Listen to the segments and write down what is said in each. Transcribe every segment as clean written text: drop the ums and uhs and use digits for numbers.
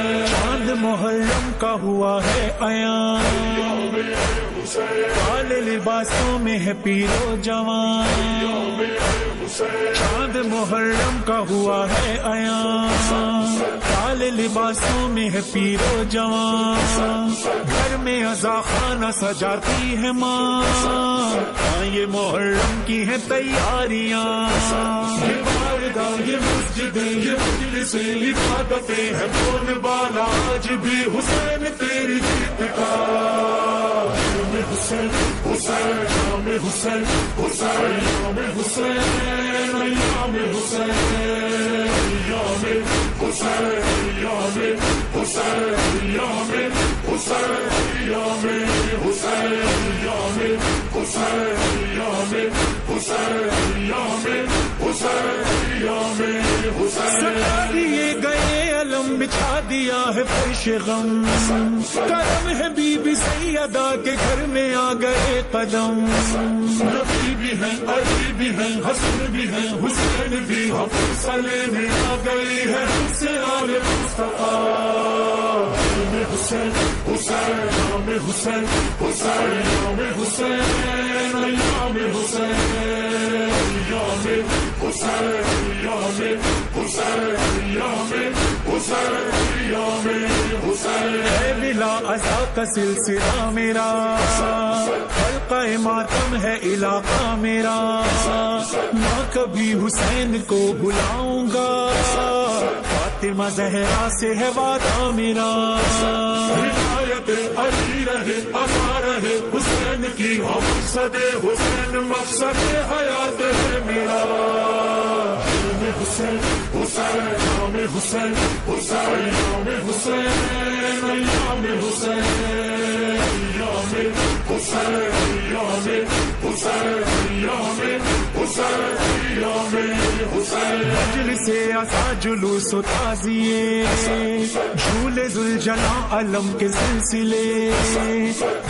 چاند محرم کا ہوا ہے عیاں، کالے لباسوں میں ہے پیر و جوان، چاند محرم کا ہوا ہے عیاں، کالے لباسوں میں ہے پیر و جوان، گھر میں عزا خانہ سجاتی ہے ماں، یہ محرم کی ہے تیاریاں، یہ بارگاہ یہ مسجدیں یہ مجلسیں عبادتیں ہیں کون بالا آج بھی حسین تیری جیت کا، حسین حسین نام حسین حسین نام حسین نام حسین یام حسین یام حسین یام حسین یام حسین یام حسین یام حسین یام حسین یام حسین سجا دیے گئے علم بچھا دیا ہے فرش غم، کرم ہے بی بی سیدہ کے گھر میں آ گئے قدم، نبی بھی ہیں علی بھی ہیں حسن بھی ہیں حسین بھی حوصلے میں آ گئی ہے حسین آل مصطفیٰ، حسین حسین نام حسین حسین نام حسین نام حسین یام حسین یام حسین یام حسین یام حسین ہے بلا عزا کا سلسلہ میرا، حلقہ ماتم ہے علاقہ میرا، نہ کبھی حسین کو بلاؤں گا، فاطمہ زہرا سے ہے وعدہ میرا، ہدایت علی رہے عطا رہے حسین کی مقصد حسین مقصد حیات ہے میرا، حسین حسین نام حسین حسین نام حسین یام حسین یام حسین یام حسین یام حسین یام حسین مجلس عزا جلوس و تعزیے جھولے ذوالجلال علم کے سلسلے،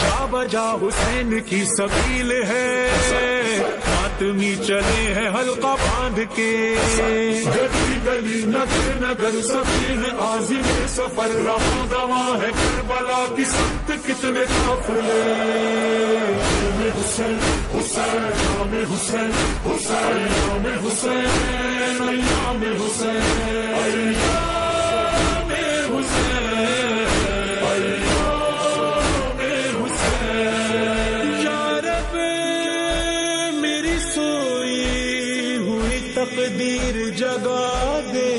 جا بجا حسین کی سبیل ہے، ماتمی چلے ہیں حلقہ باندھ کے، گلی گلی نگر نگر سبھی ہے عازم سفر، رواں دواں ہے کربلا کی سمت کتنے قافلے، حسین حسین نام حسین حسین نام حسین یام حسین یام حسین یا رب میری سوئی ہوئی تقدیر جگا دے،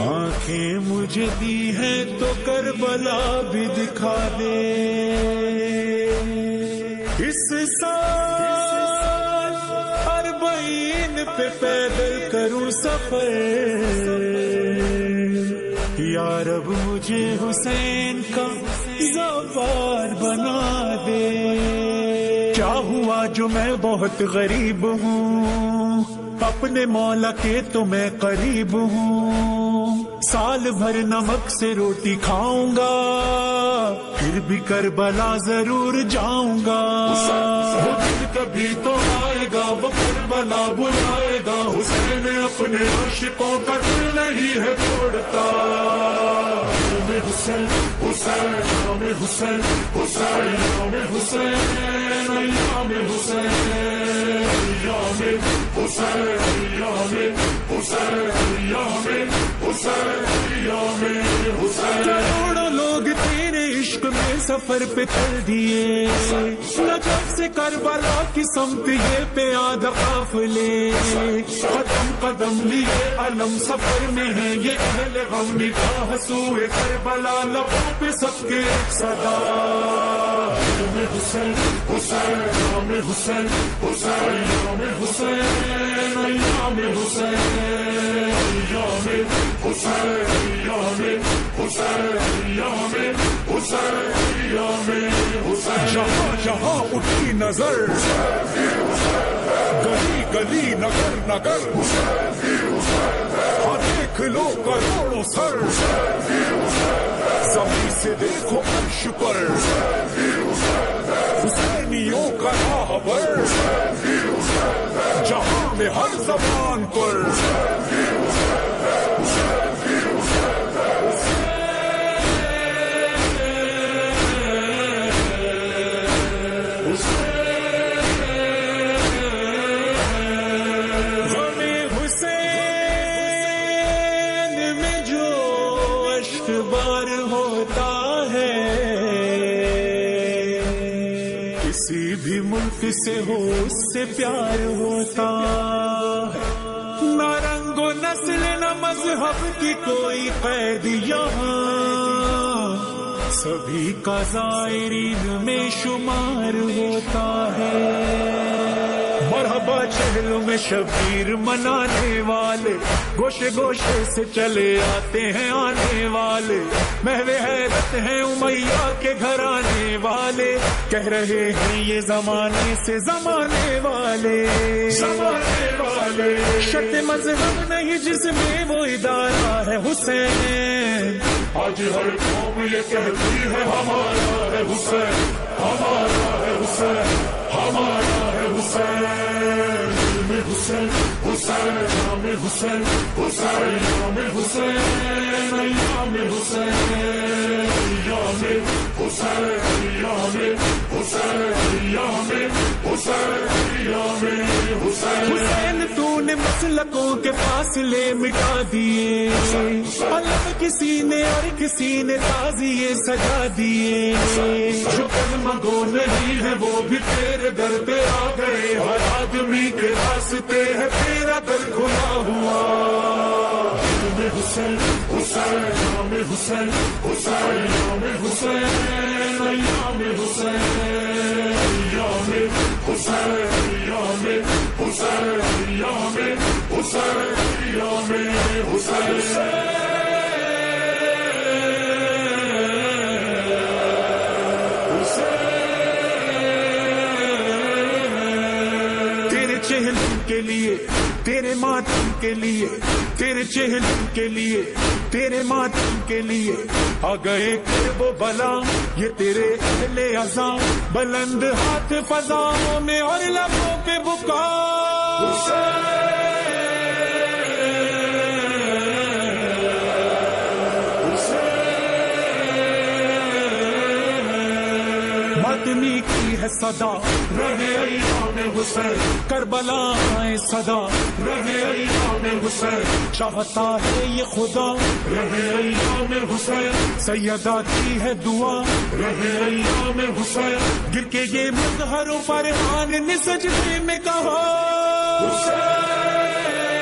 آنکھیں مجھے دی ہیں تو کربلا بھی دکھا دے، اس سال 40 پہ پیدل کروں سفر، یا رب مجھے حسین کا زوار بنا دے، کیا ہوا جو میں بہت غریب ہوں، اپنے مولا کے تو میں قریب ہوں، سال بھر نمک سے روٹی کھاؤں گا، پھر بھی کربلا ضرور جاؤں گا، وہ دن کبھی تو آئے گا وہ کربلا بلائے گا، حسین اپنے عاشقوں کا دل نہیں ہے توڑتا، حسین حسین نام حسین حسین نام حسین یام حسین یام حسین یام حسین یام حسین یام حسین، کروڑوں لوگ تیرے عشق میں سفر پہ چل دیے، نجف سے کربلا کی سمت یہ پیادہ قافلے، قدم قدم لیے علم سفر میں ہے یہ اہل غم، نگاہ سوئے کربلا لبوں پہ سب کے صدا، حسین حسین نام حسین حسین نام حسین نام حسین نام حسین نام حسین نام حسین، جہاں جہاں اٹھی نظر، گلی گلی نگر نگر، ہاں دیکھ لو کروڑوں سر، زمین سے دیکھو عرش پر حسینیوں کا راہبر، جہاں میں ہر زبان پر بار ہوتا ہے، کسی بھی ملک سے ہو اس سے پیار ہوتا، نہ رنگ و نسل نہ مذہب کی کوئی قید یہاں، سبھی کا زائرین میں شمار ہوتا ہے، مرحبا چہلوں میں شبیر منانے والے، گوشے گوشے سے چلے آتے ہیں آنے والے، محو حیرت ہیں امیہ کے گھرانے والے، کہہ رہے ہیں یہ زمانے سے زمانے والے، شک مذہب نہیں جس میں وہ ادارہ ہے حسین، آج ہر قوم یہ کہتی ہے ہمارا ہے حسین، ہمارا ہے حسین، ہمارا ہے حسین، حسین حسین نام حسین حسین نام حسین نام حسین نام حسین نام حسین نام حسین نام حسین، حسین تو نے مسلکوں کے فاصلے مٹا دیے، علم کسی نے اور کسی نے تازیے سجا دیے، جو کلمگو نہیں ہے وہ بھی تیرے در پہ آ گئے، ہر آدمی کے راستے ہے تیرا در کھلا ہوا، حسین حسین نام حسین حسین نام حسین نام حسین نام حسین نام حسین نام حسین نام حسین، چہلم کے لیے تیرے ماتم کے لیے، تیرے چہلم کے لیے تیرے ماتم کے لیے آ گئے کرب و بلا، یہ تیرے اہل عزا، بلند ہاتھ فضاؤں میں اور لبوں پہ بکا، ماتمی کی ہے صدا، رہے ایام حسین، کربلا آئے صدا، رہے ایام حسین، چاہتا ہے یہ خدا، رہے ایام حسین، سیدہ کی ہے دعا، رہے ایام حسین، گر کے یہ مظہر و فرحان نے سجدے میں کہا، حسین